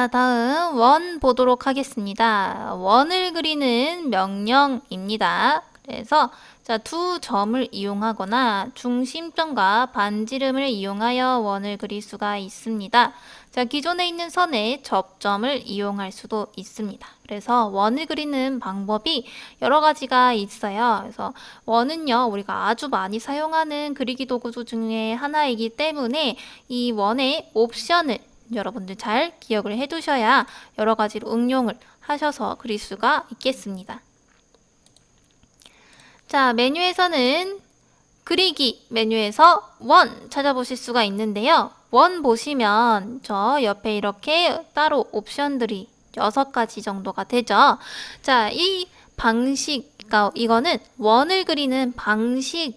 자, 다음 원 보도록 하겠습니다. 원을 그리는 명령입니다. 그래서 자, 두 점을 이용하거나 중심점과 반지름을 이용하여 원을 그릴 수가 있습니다. 자, 기존에 있는 선에 접점을 이용할 수도 있습니다. 그래서 원을 그리는 방법이 여러 가지가 있어요. 그래서 원은요, 우리가 아주 많이 사용하는 그리기 도구 중에 하나이기 때문에 이 원의 옵션을 여러분들 잘 기억을 해두셔야 여러 가지로 응용을 하셔서 그릴 수가 있겠습니다. 자, 메뉴에서는 그리기 메뉴에서 원 찾아보실 수가 있는데요. 원 보시면 저 옆에 이렇게 따로 옵션들이 6가지 정도가 되죠. 자, 이 방식, 그러니까 이거는 원을 그리는 방식에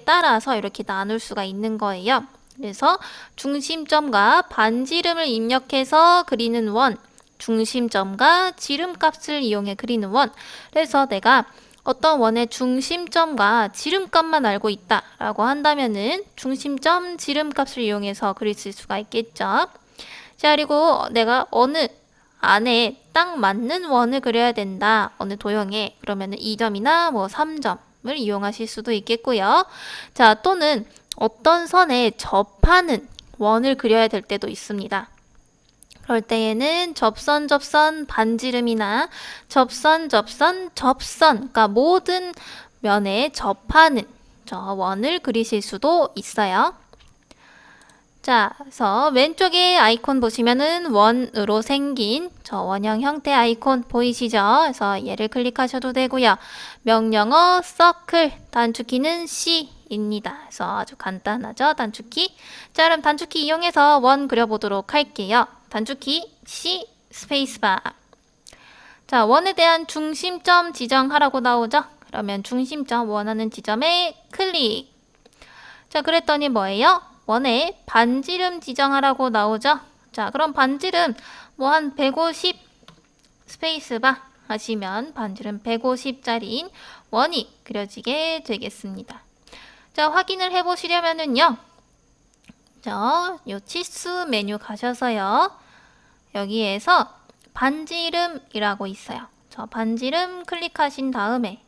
따라서 이렇게 나눌 수가 있는 거예요. 그래서 중심점과 반지름을 입력해서 그리는 원, 중심점과 지름값을 이용해 그리는 원. 그래서 내가 어떤 원의 중심점과 지름값만 알고 있다라고 한다면은 중심점, 지름값을 이용해서 그릴 수가 있겠죠. 자, 그리고 내가 어느 안에 딱 맞는 원을 그려야 된다. 어느 도형에 그러면은 2점이나 뭐 3점을 이용하실 수도 있겠고요. 자, 또는 어떤 선에 접하는 원을 그려야 될 때도 있습니다. 그럴 때에는 접선, 반지름이나 접선, 그러니까 모든 면에 접하는 저 원을 그리실 수도 있어요. 자, 그래서 왼쪽에 아이콘 보시면은 원으로 생긴 저 원형 형태 아이콘 보이시죠? 그래서 얘를 클릭하셔도 되고요. 명령어 서클, 단축키는 C입니다. 그래서 아주 간단하죠? 단축키. 자, 그럼 단축키 이용해서 원 그려보도록 할게요. 단축키 C 스페이스바. 자, 원에 대한 중심점 지정하라고 나오죠? 그러면 중심점 원하는 지점에 클릭. 자, 그랬더니 뭐예요? 원에 반지름 지정하라고 나오죠? 자, 그럼 반지름 뭐 한 150 스페이스바 하시면 반지름 150짜리인 원이 그려지게 되겠습니다. 자, 확인을 해보시려면은요. 요 치수 메뉴 가셔서요. 여기에서 반지름이라고 있어요. 저 반지름 클릭하신 다음에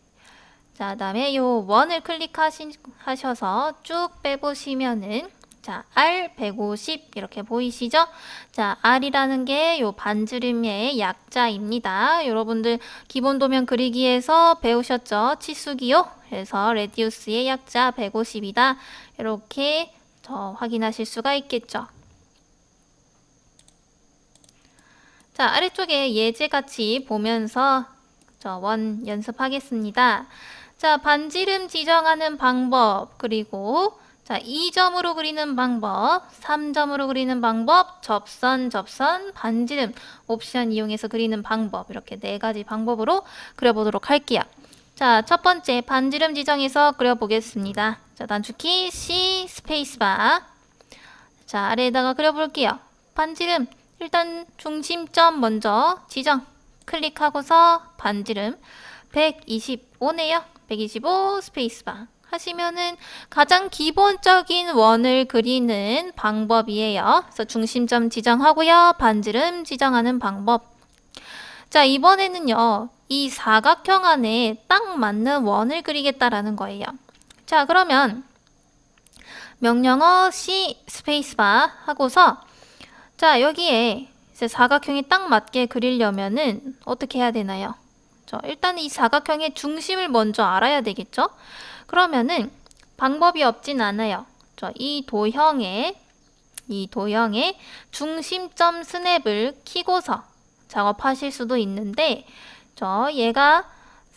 자, 다음에 요 원을 클릭하셔서 쭉 빼보시면은 자, R 150 이렇게 보이시죠? 자, R이라는 게 요 반지름의 약자입니다. 여러분들 기본 도면 그리기에서 배우셨죠? 치수기호. 그래서 레디우스의 약자 150이다. 이렇게 확인하실 수가 있겠죠. 자, 아래쪽에 예제같이 보면서 원 연습하겠습니다. 자, 반지름 지정하는 방법, 그리고 자, 2점으로 그리는 방법, 3점으로 그리는 방법, 접선, 반지름 옵션 이용해서 그리는 방법, 이렇게 4가지 방법으로 그려보도록 할게요. 자, 첫 번째 반지름 지정해서 그려보겠습니다. 자, 단축키 C 스페이스바. 자, 아래에다가 그려볼게요. 반지름 일단 중심점 먼저 지정 클릭하고서 반지름 125네요. 125 스페이스바 하시면은 가장 기본적인 원을 그리는 방법이에요. 그래서 중심점 지정하고요. 반지름 지정하는 방법. 자, 이번에는요. 이 사각형 안에 딱 맞는 원을 그리겠다라는 거예요. 자, 그러면 명령어 C 스페이스바 하고서 자, 여기에 이제 사각형이 딱 맞게 그리려면은 어떻게 해야 되나요? 일단 이 사각형의 중심을 먼저 알아야 되겠죠? 그러면은 방법이 없진 않아요. 이 도형에 중심점 스냅을 키고서 작업하실 수도 있는데 얘가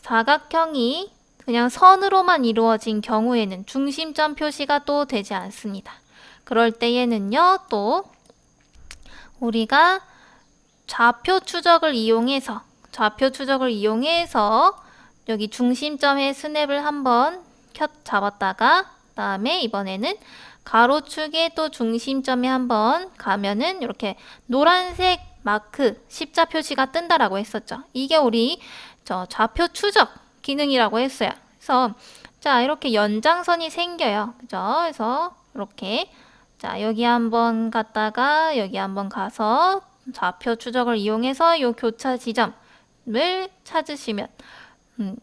사각형이 그냥 선으로만 이루어진 경우에는 중심점 표시가 또 되지 않습니다. 그럴 때에는요, 또 우리가 좌표 추적을 이용해서 여기 중심점의 스냅을 한번 잡았다가 그다음에 이번에는 가로축에 또 중심점에 한번 가면은 이렇게 노란색 마크 십자 표시가 뜬다라고 했었죠. 이게 우리 좌표 추적 기능이라고 했어요. 그래서 자, 이렇게 연장선이 생겨요. 그죠? 그래서 이렇게 자, 여기 한번 갔다가 여기 한번 가서 좌표 추적을 이용해서 요 교차 지점을 찾으시면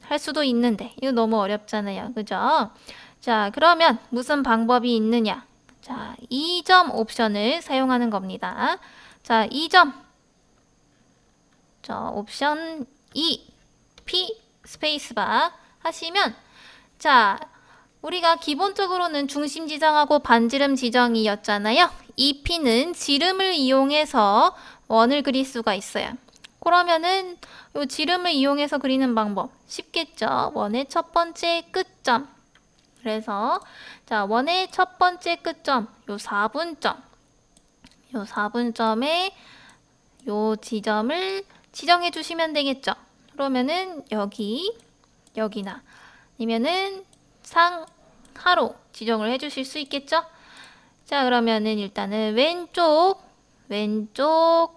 할 수도 있는데 이거 너무 어렵잖아요. 그죠? 자, 그러면 무슨 방법이 있느냐? 자, 2점 옵션을 사용하는 겁니다. 자, 2점. 자, 옵션 2, P 스페이스바 하시면 자, 우리가 기본적으로는 중심 지정하고 반지름 지정이었잖아요. 이 P는 지름을 이용해서 원을 그릴 수가 있어요. 그러면은 이 지름을 이용해서 그리는 방법 쉽겠죠? 원의 첫 번째 끝점. 그래서 자, 원의 첫 번째 끝점, 요 4분점. 요 4분점에 요 지점을 지정해 주시면 되겠죠? 그러면은 여기나 아니면은 상하로 지정을 해 주실 수 있겠죠? 자, 그러면은 일단은 왼쪽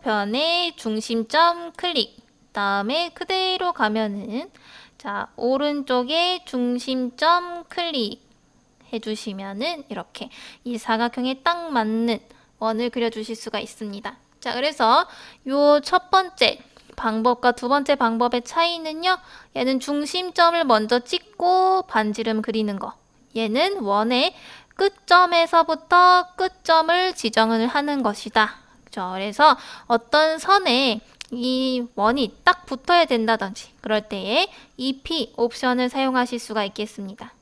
변에 중심점 클릭. 다음에 그대로 가면은 자, 오른쪽에 중심점 클릭 해주시면은 이렇게 이 사각형에 딱 맞는 원을 그려주실 수가 있습니다. 자, 그래서 요 첫 번째 방법과 두 번째 방법의 차이는요. 얘는 중심점을 먼저 찍고 반지름 그리는 거. 얘는 원의 끝점에서부터 끝점을 지정을 하는 것이다. 그렇죠? 그래서 어떤 선에 이 원이 딱 붙어야 된다든지 그럴 때에 EP 옵션을 사용하실 수가 있겠습니다.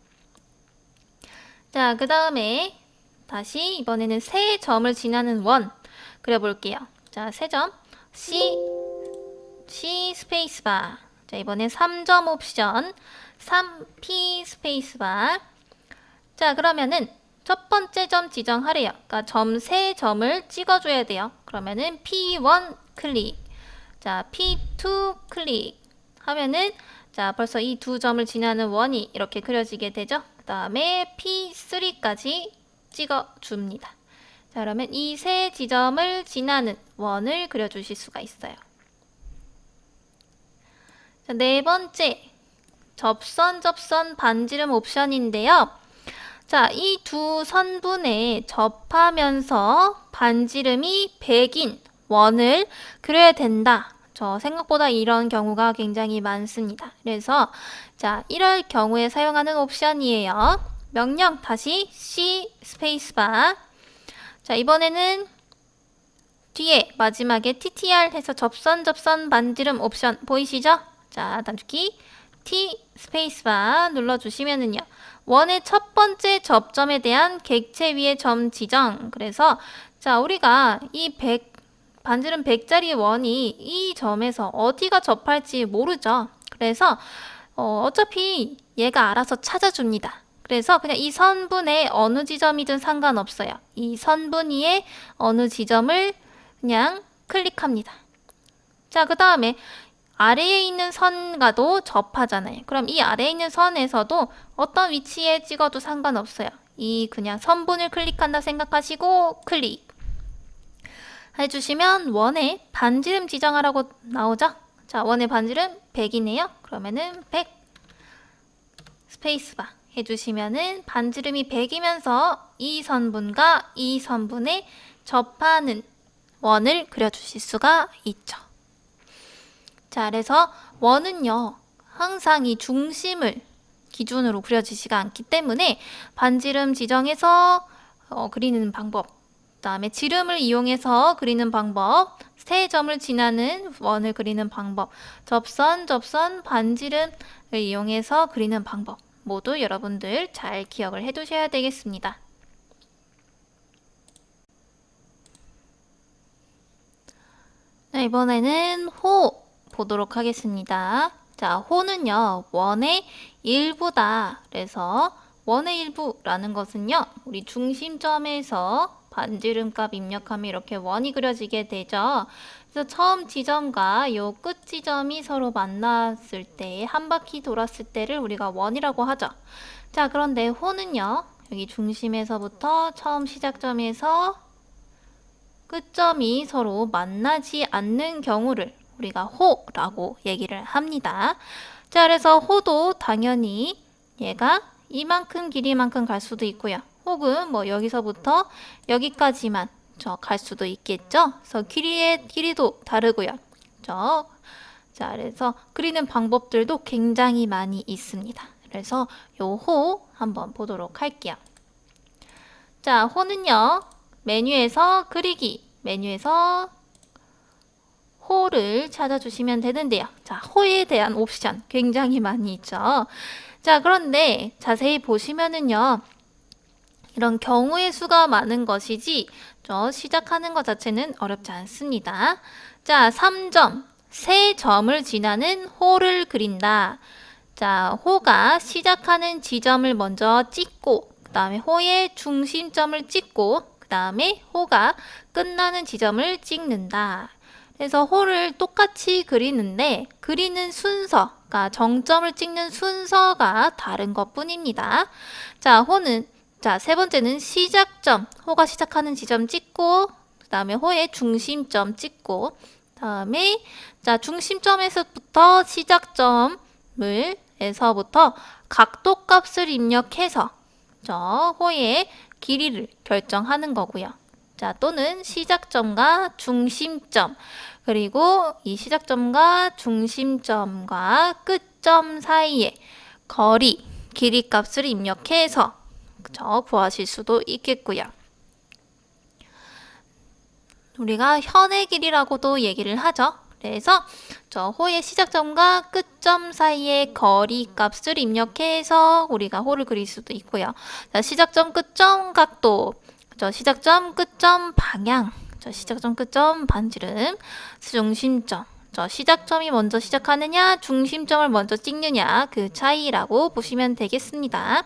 자, 그 다음에 다시 이번에는 세 점을 지나는 원 그려볼게요. 자, 세 점 C 스페이스바. 자, 이번엔 3점 옵션 3P 스페이스바. 자, 그러면은 첫 번째 점 지정하래요. 그러니까 세 점을 찍어줘야 돼요. 그러면은 P1 클릭. 자, P2 클릭 하면은 자, 벌써 이 두 점을 지나는 원이 이렇게 그려지게 되죠. 그 다음에 P3까지 찍어줍니다. 자, 그러면 이 세 지점을 지나는 원을 그려주실 수가 있어요. 자, 네 번째, 접선 반지름 옵션인데요. 자, 이 두 선분에 접하면서 반지름이 100인 원을 그려야 된다. 생각보다 이런 경우가 굉장히 많습니다. 그래서 자, 이럴 경우에 사용하는 옵션이에요. 명령 다시 C 스페이스바. 자, 이번에는 뒤에 마지막에 TTR 해서 접선 반지름 옵션 보이시죠? 자, 단축키 T 스페이스바 눌러주시면은요. 원의 첫 번째 접점에 대한 객체 위의 점 지정. 그래서 자, 우리가 이 반지름 100짜리 원이 이 점에서 어디가 접할지 모르죠. 그래서 어차피 얘가 알아서 찾아줍니다. 그래서 그냥 이 선분의 어느 지점이든 상관없어요. 이 선분 위에 어느 지점을 그냥 클릭합니다. 자, 그 다음에 아래에 있는 선과도 접하잖아요. 그럼 이 아래에 있는 선에서도 어떤 위치에 찍어도 상관없어요. 이 그냥 선분을 클릭한다 생각하시고 클릭 해주시면 원의 반지름 지정하라고 나오죠. 자, 원의 반지름 100이네요. 그러면은 100 스페이스바 해주시면은 반지름이 100이면서 이 선분과 이 선분에 접하는 원을 그려주실 수가 있죠. 자, 그래서 원은요, 항상 이 중심을 기준으로 그려지지가 않기 때문에 반지름 지정해서 그리는 방법, 그 다음에 지름을 이용해서 그리는 방법, 세 점을 지나는 원을 그리는 방법, 접선, 반지름을 이용해서 그리는 방법 모두 여러분들 잘 기억을 해 두셔야 되겠습니다. 자, 이번에는 호 보도록 하겠습니다. 자, 호는요, 원의 일부다. 그래서 원의 일부라는 것은요, 우리 중심점에서 반지름 값 입력하면 이렇게 원이 그려지게 되죠. 그래서 처음 지점과 요 끝 지점이 서로 만났을 때, 한 바퀴 돌았을 때를 우리가 원이라고 하죠. 자, 그런데 호는요, 여기 중심에서부터 처음 시작점에서 끝점이 서로 만나지 않는 경우를 우리가 호라고 얘기를 합니다. 자, 그래서 호도 당연히 얘가 이만큼 길이만큼 갈 수도 있고요. 혹은 뭐 여기서부터 여기까지만 갈 수도 있겠죠. 그래서 길이도 다르고요. 자, 그래서 그리는 방법들도 굉장히 많이 있습니다. 그래서 요 호 한번 보도록 할게요. 자, 호는요. 메뉴에서 그리기, 메뉴에서 호를 찾아주시면 되는데요. 자, 호에 대한 옵션 굉장히 많이 있죠. 자, 그런데 자세히 보시면은요. 이런 경우의 수가 많은 것이지 시작하는 것 자체는 어렵지 않습니다. 자, 3점. 세 점을 지나는 호를 그린다. 자, 호가 시작하는 지점을 먼저 찍고 그 다음에 호의 중심점을 찍고 그 다음에 호가 끝나는 지점을 찍는다. 그래서 호를 똑같이 그리는데 그리는 순서가 정점을 찍는 순서가 다른 것 뿐입니다. 자, 세 번째는 시작점. 호가 시작하는 지점 찍고 그 다음에 호의 중심점 찍고 다음에 자, 중심점에서부터 시작점에서부터 각도값을 입력해서 호의 길이를 결정하는 거고요. 자, 또는 시작점과 중심점 그리고 이 시작점과 중심점과 끝점 사이의 거리, 길이 값을 입력해서 구하실 수도 있겠고요. 우리가 현의 길이라고도 얘기를 하죠. 그래서 호의 시작점과 끝점 사이의 거리 값을 입력해서 우리가 호를 그릴 수도 있고요. 자, 시작점, 끝점 각도, 시작점, 끝점 방향, 시작점, 끝점 반지름, 중심점. 시작점이 먼저 시작하느냐, 중심점을 먼저 찍느냐 그 차이라고 보시면 되겠습니다.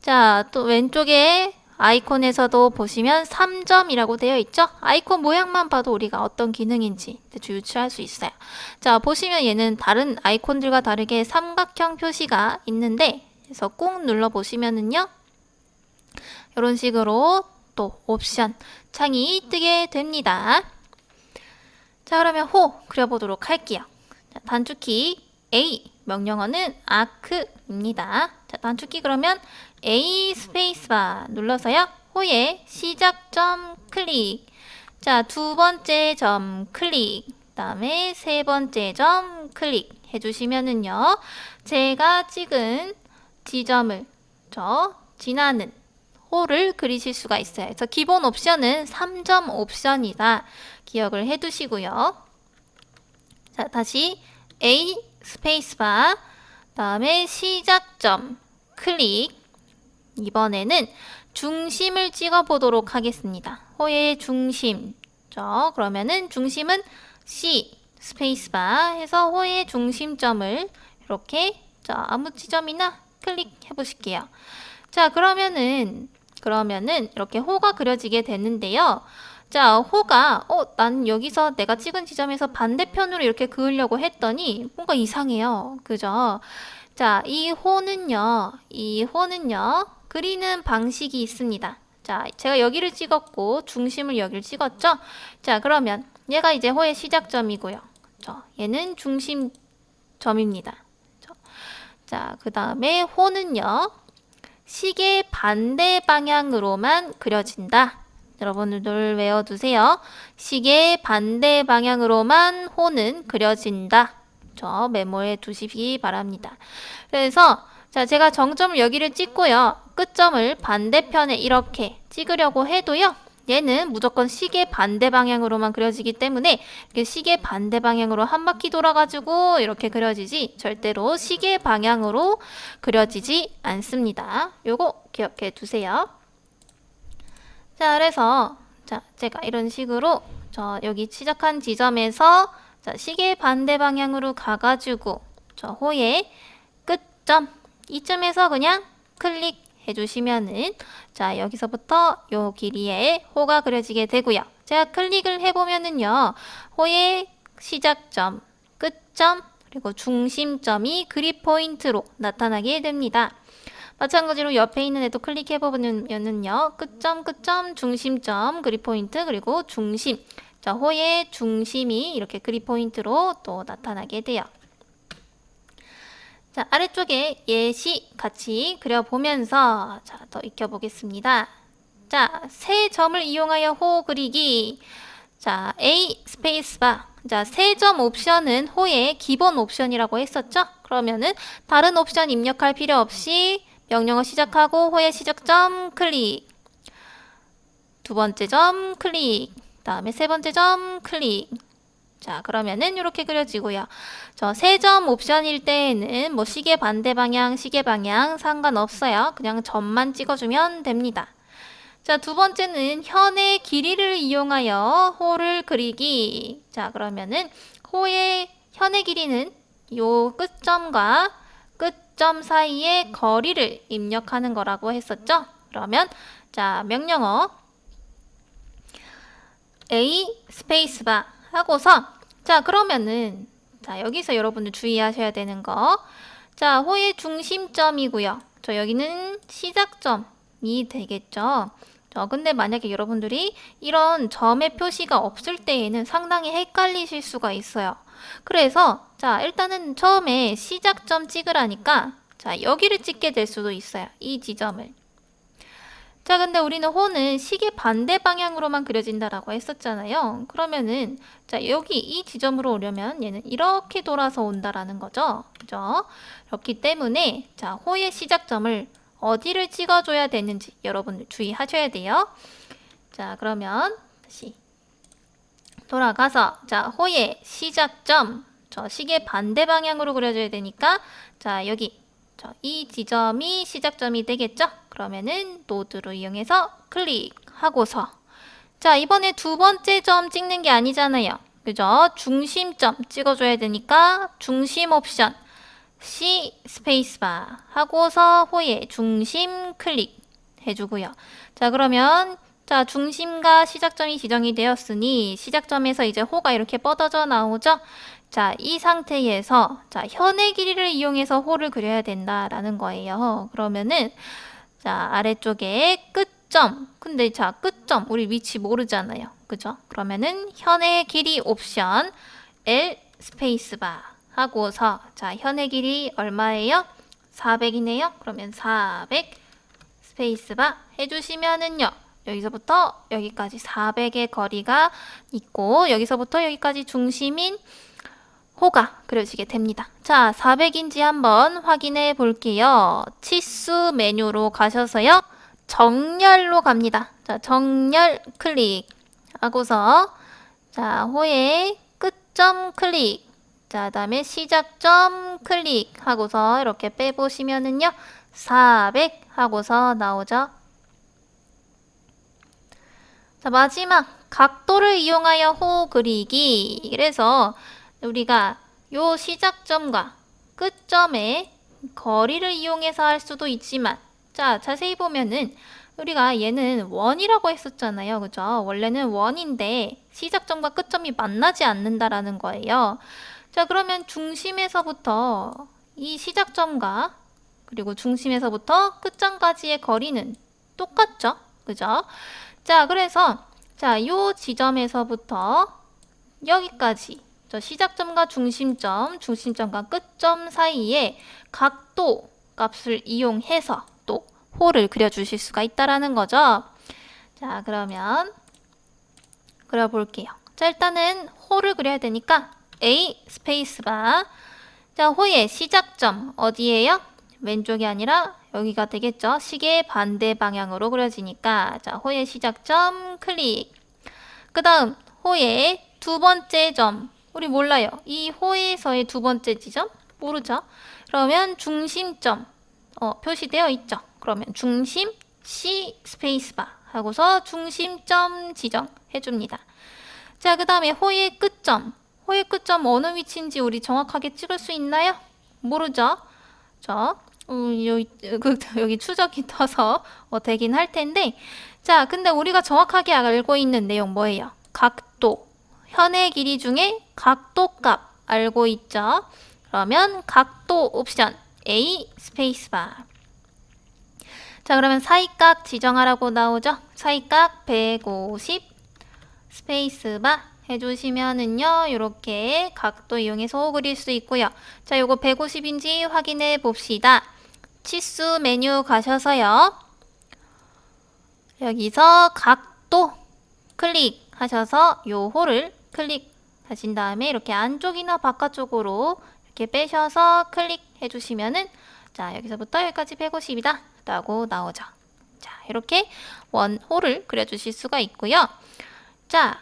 자, 또 왼쪽에 아이콘에서도 보시면 3점이라고 되어 있죠? 아이콘 모양만 봐도 우리가 어떤 기능인지 대충 유추할 수 있어요. 자, 보시면 얘는 다른 아이콘들과 다르게 삼각형 표시가 있는데 그래서 꾹 눌러 보시면은요. 이런 식으로 또 옵션 창이 뜨게 됩니다. 자, 그러면 호 그려보도록 할게요. 자, 단축키 A, 명령어는 아크입니다. 자, 단축키 그러면 A 스페이스바 눌러서요. 호의 시작점 클릭. 자, 두 번째 점 클릭. 그 다음에 세 번째 점 클릭 해주시면은요. 제가 찍은 지점을 지나는 호를 그리실 수가 있어요. 그래서 기본 옵션은 3점 옵션이다. 기억을 해두시고요. 자, 다시 A 스페이스바 다음에 시작점 클릭. 이번에는 중심을 찍어 보도록 하겠습니다. 호의 중심. 그러면은 중심은 C 스페이스바 해서 호의 중심점을 이렇게 아무 지점이나 클릭해 보실게요. 자, 그러면은 이렇게 호가 그려지게 되는데요. 자, 호가 난 여기서 내가 찍은 지점에서 반대편으로 이렇게 그으려고 했더니 뭔가 이상해요. 그죠? 자, 이 호는요. 그리는 방식이 있습니다. 자, 제가 여기를 찍었고 중심을 여기를 찍었죠? 자, 그러면 얘가 이제 호의 시작점이고요. 얘는 중심점입니다. 자, 그 다음에 호는요. 시계 반대 방향으로만 그려진다. 여러분들 외워두세요. 시계 반대 방향으로만 호는 그려진다. 메모해 두시기 바랍니다. 그래서 자, 제가 정점을 여기를 찍고요. 끝점을 반대편에 이렇게 찍으려고 해도요. 얘는 무조건 시계 반대 방향으로만 그려지기 때문에 이렇게 시계 반대 방향으로 한 바퀴 돌아가지고 이렇게 그려지지 절대로 시계 방향으로 그려지지 않습니다. 요거 기억해 두세요. 자, 그래서 제가 이런 식으로 여기 시작한 지점에서 시계 반대 방향으로 가가지고 호의 끝점 이쯤에서 그냥 클릭해 주시면은 여기서부터 요 길이에 호가 그려지게 되고요. 제가 클릭을 해보면은요. 호의 시작점, 끝점, 그리고 중심점이 그립 포인트로 나타나게 됩니다. 마찬가지로 옆에 있는 애도 클릭해보면은요. 끝점, 중심점, 그립 포인트, 그리고 중심. 자, 호의 중심이 이렇게 그립 포인트로 또 나타나게 돼요. 자, 아래쪽에 예시 같이 그려보면서 더 익혀보겠습니다. 자, 세 점을 이용하여 호 그리기. 자, A 스페이스바. 자, 세 점 옵션은 호의 기본 옵션이라고 했었죠? 그러면은 다른 옵션 입력할 필요 없이 명령어 시작하고 호의 시작점 클릭. 두 번째 점 클릭. 다음에 세 번째 점 클릭. 자, 그러면은 이렇게 그려지고요. 저 세 점 옵션일 때에는 뭐 시계 반대 방향, 시계 방향 상관없어요. 그냥 점만 찍어주면 됩니다. 자, 두 번째는 현의 길이를 이용하여 호를 그리기. 자, 그러면은 호의 현의 길이는 요 끝점과 끝점 사이의 거리를 입력하는 거라고 했었죠? 그러면 자, 명령어 A 스페이스바 하고서 자, 그러면은 자, 여기서 여러분들 주의하셔야 되는 거. 자, 호의 중심점이고요. 저 여기는 시작점이 되겠죠. 근데 만약에 여러분들이 이런 점의 표시가 없을 때에는 상당히 헷갈리실 수가 있어요. 그래서 자, 일단은 처음에 시작점 찍으라니까 자, 여기를 찍게 될 수도 있어요. 이 지점을. 자, 근데 우리는 호는 시계 반대 방향으로만 그려진다라고 했었잖아요. 그러면은 자, 여기 이 지점으로 오려면 얘는 이렇게 돌아서 온다라는 거죠. 그죠? 그렇기 때문에 자, 호의 시작점을 어디를 찍어줘야 되는지 여러분들 주의하셔야 돼요. 자, 그러면 다시 돌아가서 자, 호의 시작점 저 시계 반대 방향으로 그려줘야 되니까 자, 여기 이 지점이 시작점이 되겠죠? 그러면은 노드로 이용해서 클릭하고서 자, 이번에 두 번째 점 찍는 게 아니잖아요. 그죠? 중심점 찍어줘야 되니까 중심 옵션 C 스페이스바 하고서 호의 중심 클릭 해주고요. 자, 그러면 자, 중심과 시작점이 지정이 되었으니 시작점에서 이제 호가 이렇게 뻗어져 나오죠? 자, 이 상태에서 자, 현의 길이를 이용해서 호를 그려야 된다라는 거예요. 그러면은 자, 아래쪽에 끝점. 근데 자, 끝점 우리 위치 모르잖아요. 그죠? 그러면은 현의 길이 옵션 L 스페이스바 하고서 자, 현의 길이 얼마예요? 400이네요. 그러면 400 스페이스바 해주시면은요. 여기서부터 여기까지 400의 거리가 있고 여기서부터 여기까지 중심인 호가 그려지게 됩니다. 자, 400인지 한번 확인해 볼게요. 치수 메뉴로 가셔서요. 정렬로 갑니다. 자, 정렬 클릭 하고서 자, 호의 끝점 클릭. 자, 다음에 시작점 클릭하고서 이렇게 빼보시면은요. 400 하고서 나오죠. 자, 마지막 각도를 이용하여 호 그리기. 그래서 우리가 요 시작점과 끝점의 거리를 이용해서 할 수도 있지만 자, 자세히 보면은 우리가 얘는 원이라고 했었잖아요. 그죠? 원래는 원인데 시작점과 끝점이 만나지 않는다라는 거예요. 자, 그러면 중심에서부터 이 시작점과 그리고 중심에서부터 끝점까지의 거리는 똑같죠? 그죠? 자, 그래서 자, 요 지점에서부터 여기까지 저 시작점과 중심점, 중심점과 끝점 사이에 각도 값을 이용해서 또 호를 그려주실 수가 있다라는 거죠. 자, 그러면 그려볼게요. 자, 일단은 호를 그려야 되니까 A 스페이스바. 자, 호의 시작점 어디예요? 왼쪽이 아니라 여기가 되겠죠. 시계 반대 방향으로 그려지니까 자, 호의 시작점 클릭. 그 다음 호의 두 번째 점 우리 몰라요. 이 호에서의 두 번째 지점 모르죠. 그러면 중심점 표시되어 있죠. 그러면 중심 C 스페이스바 하고서 중심점 지정해 줍니다. 자, 그 다음에 호의 끝점. 호의 끝점 어느 위치인지 우리 정확하게 찍을 수 있나요? 모르죠. 여기 추적이 떠서 되긴 할 텐데 자, 근데 우리가 정확하게 알고 있는 내용 뭐예요? 각도. 현의 길이 중에 각도값 알고 있죠? 그러면 각도 옵션 A 스페이스바. 자, 그러면 사이각 지정하라고 나오죠? 사이각 150 스페이스바 해주시면은요, 이렇게 각도 이용해서 호 그릴 수 있고요. 자, 요거 150인지 확인해 봅시다. 치수 메뉴 가셔서요. 여기서 각도 클릭하셔서 요 홀을 클릭하신 다음에 이렇게 안쪽이나 바깥쪽으로 이렇게 빼셔서 클릭해 주시면은 자, 여기서부터 여기까지 150이다 라고 나오죠. 자, 이렇게 홀을 그려주실 수가 있고요. 자,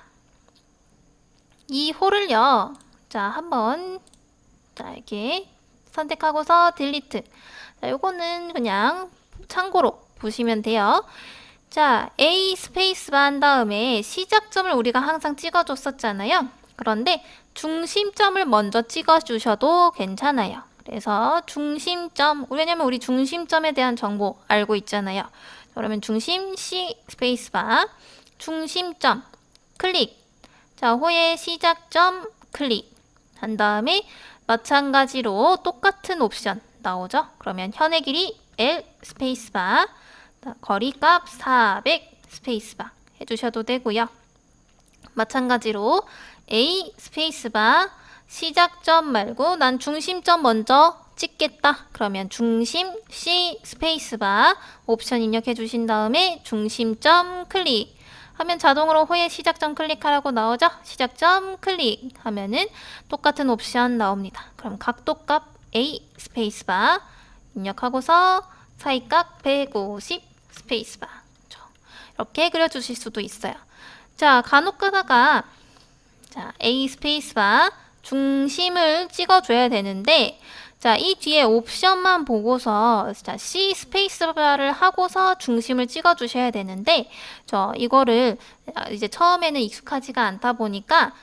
이 홀을요. 자, 한번 자, 이렇게 선택하고서 딜리트. 자, 요거는 그냥 참고로 보시면 돼요. 자, A 스페이스바 한 다음에 시작점을 우리가 항상 찍어줬었잖아요. 그런데 중심점을 먼저 찍어주셔도 괜찮아요. 그래서 중심점, 왜냐면 우리 중심점에 대한 정보 알고 있잖아요. 그러면 중심 C 스페이스바, 중심점 클릭. 자, 호의 시작점 클릭. 한 다음에 마찬가지로 똑같은 옵션 나오죠. 그러면 현의 길이 L 스페이스바, 거리값 400 스페이스바 해주셔도 되고요. 마찬가지로 A 스페이스바 시작점 말고 난 중심점 먼저 찍겠다. 그러면 중심 C 스페이스바 옵션 입력해 주신 다음에 중심점 클릭 하면 자동으로 호의 시작점 클릭하라고 나오죠. 시작점 클릭 하면은 똑같은 옵션 나옵니다. 그럼 각도값 A 스페이스바 입력하고서 사이각 150 스페이스바 이렇게 그려주실 수도 있어요. 자, 간혹 가다가 자, A 스페이스바 중심을 찍어줘야 되는데 자, 이 뒤에 옵션만 보고서 자, C 스페이스바를 하고서 중심을 찍어주셔야 되는데 이거를 이제 처음에는 익숙하지가 않다 보니까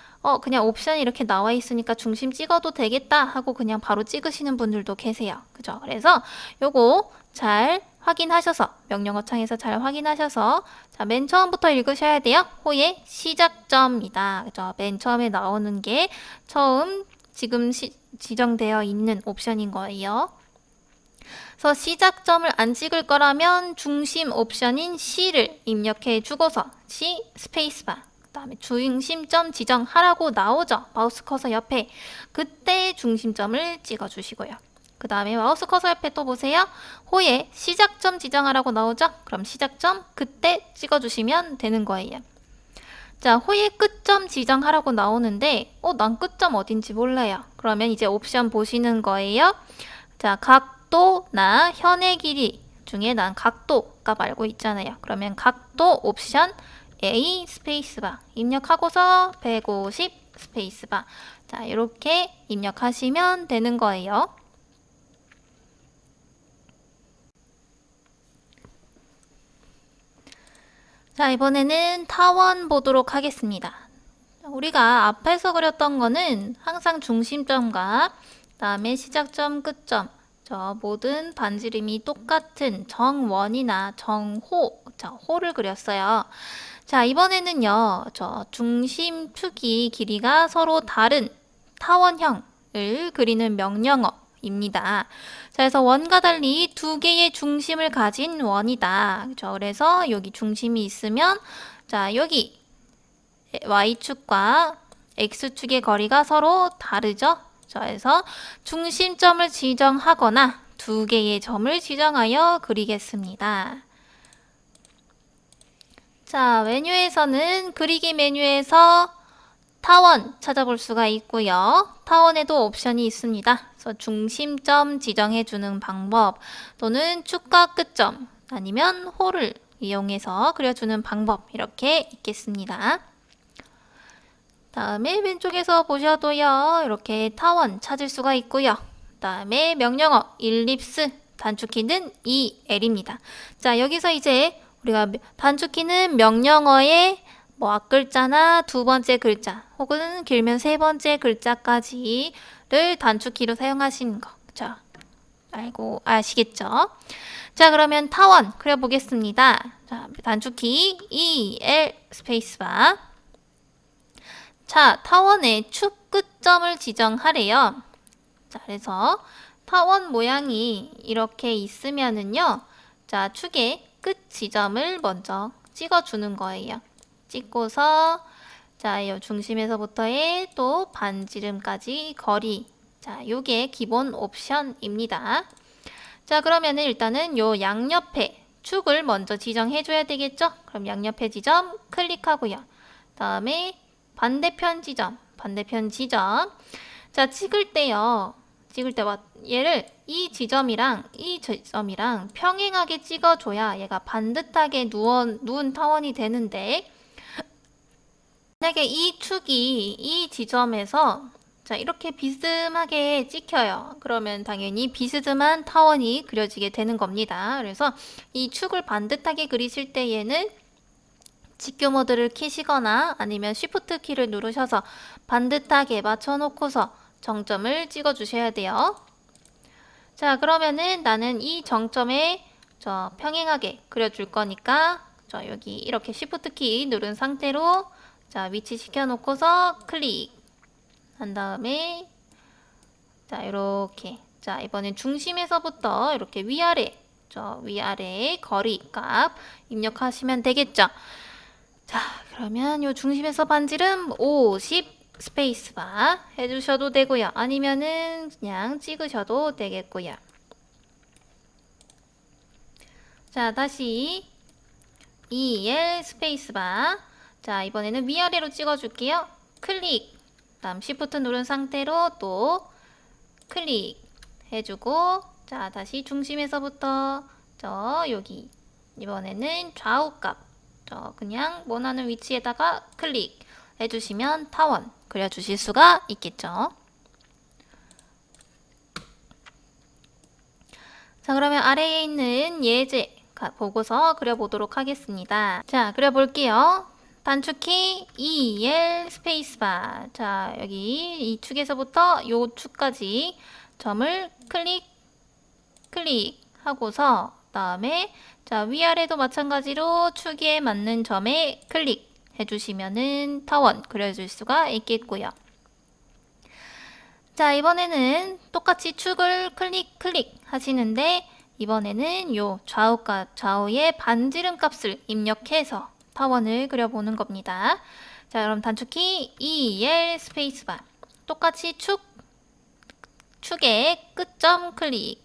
그냥 옵션이 이렇게 나와 있으니까 중심 찍어도 되겠다 하고 그냥 바로 찍으시는 분들도 계세요. 그죠? 그래서 요거 잘 확인하셔서 명령어 창에서 잘 확인하셔서 자, 맨 처음부터 읽으셔야 돼요. 호의 시작점이다. 그죠? 맨 처음에 나오는 게 처음 지금 지정되어 있는 옵션인 거예요. 그래서 시작점을 안 찍을 거라면 중심 옵션인 C를 입력해 주고서 C 스페이스바 그 다음에 중심점 지정하라고 나오죠. 마우스 커서 옆에 그때 중심점을 찍어 주시고요. 그 다음에 마우스 커서 옆에 또 보세요. 호의 시작점 지정하라고 나오죠. 그럼 시작점 그때 찍어 주시면 되는 거예요. 자, 호의 끝점 지정하라고 나오는데 난 끝점 어딘지 몰라요. 그러면 이제 옵션 보시는 거예요. 자, 각도나 현의 길이 중에 난 각도 값 알고 있잖아요. 그러면 각도 옵션 A 스페이스바 입력하고서 150 스페이스바 자, 이렇게 입력하시면 되는 거예요. 자, 이번에는 타원 보도록 하겠습니다. 우리가 앞에서 그렸던 거는 항상 중심점과 그다음에 시작점, 끝점 모든 반지름이 똑같은 정원이나 정호, 호를 그렸어요. 자, 이번에는요. 중심 축이 길이가 서로 다른 타원형을 그리는 명령어입니다. 자, 그래서 원과 달리 두 개의 중심을 가진 원이다. 그렇죠? 그래서 여기 중심이 있으면 자, 여기 Y축과 X축의 거리가 서로 다르죠? 그래서 중심점을 지정하거나 두 개의 점을 지정하여 그리겠습니다. 자, 메뉴에서는 그리기 메뉴에서 타원 찾아볼 수가 있고요. 타원에도 옵션이 있습니다. 그래서 중심점 지정해주는 방법 또는 축과 끝점 아니면 홀을 이용해서 그려주는 방법 이렇게 있겠습니다. 다음에 왼쪽에서 보셔도요. 이렇게 타원 찾을 수가 있고요. 다음에 명령어 일립스 단축키는 EL입니다. 자, 여기서 이제 우리가 단축키는 명령어의 앞글자나 두 번째 글자 혹은 길면 세 번째 글자까지를 단축키로 사용하시는 거. 자, 아시겠죠? 자, 그러면 타원 그려보겠습니다. 자, 단축키 EL 스페이스바. 자, 타원의 축 끝점을 지정하래요. 자, 그래서 타원 모양이 이렇게 있으면은요. 자, 축의 끝 지점을 먼저 찍어주는 거예요. 찍고서 자, 이 중심에서부터의 또 반지름까지 거리. 자, 요게 기본 옵션입니다. 자, 그러면은 일단은 요 양옆에 축을 먼저 지정해 줘야 되겠죠? 그럼 양옆에 지점 클릭하고요. 다음에 반대편 지점. 자, 찍을 때요. 얘를 이 지점이랑 평행하게 찍어줘야 얘가 반듯하게 누운 타원이 되는데, 만약에 이 축이 이 지점에서 자, 이렇게 비스듬하게 찍혀요. 그러면 당연히 비스듬한 타원이 그려지게 되는 겁니다. 그래서 이 축을 반듯하게 그리실 때에는 직교 모드를 키시거나 아니면 쉬프트 키를 누르셔서 반듯하게 맞춰놓고서 정점을 찍어 주셔야 돼요. 자, 그러면은 나는 이 정점에 평행하게 그려줄 거니까 여기 이렇게 쉬프트 키 누른 상태로 자, 위치 시켜놓고서 클릭 한 다음에 자, 이렇게 자, 이번엔 중심에서부터 이렇게 위아래 거리 값 입력하시면 되겠죠. 자, 그러면 요 중심에서 반지름 50 스페이스바 해주셔도 되고요. 아니면은 그냥 찍으셔도 되겠고요. 자, 다시 EL 스페이스바. 자, 이번에는 위아래로 찍어줄게요. 클릭. 다음 Shift 누른 상태로 또 클릭 해주고, 자, 다시 중심에서부터 여기 이번에는 좌우값 그냥 원하는 위치에다가 클릭 해주시면 타원 그려주실 수가 있겠죠. 자, 그러면 아래에 있는 예제 보고서 그려보도록 하겠습니다. 자, 그려볼게요. 단축키 EL 스페이스바. 자, 여기 이 축에서부터 요 축까지 점을 클릭 하고서 다음에 자, 위아래도 마찬가지로 축에 맞는 점에 클릭 해주시면은 타원 그려줄 수가 있겠고요. 자, 이번에는 똑같이 축을 클릭 하시는데 이번에는 요 좌우의 반지름 값을 입력해서 타원을 그려보는 겁니다. 자, 그럼 단축키 EL 스페이스바. 똑같이 축의 끝점 클릭,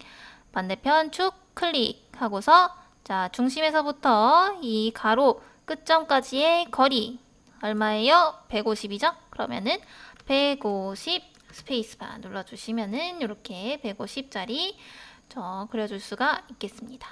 반대편 축 클릭 하고서 자, 중심에서부터 이 가로 끝점까지의 거리 얼마예요? 150이죠? 그러면은 150 스페이스바 눌러주시면은 이렇게 150짜리 그려줄 수가 있겠습니다.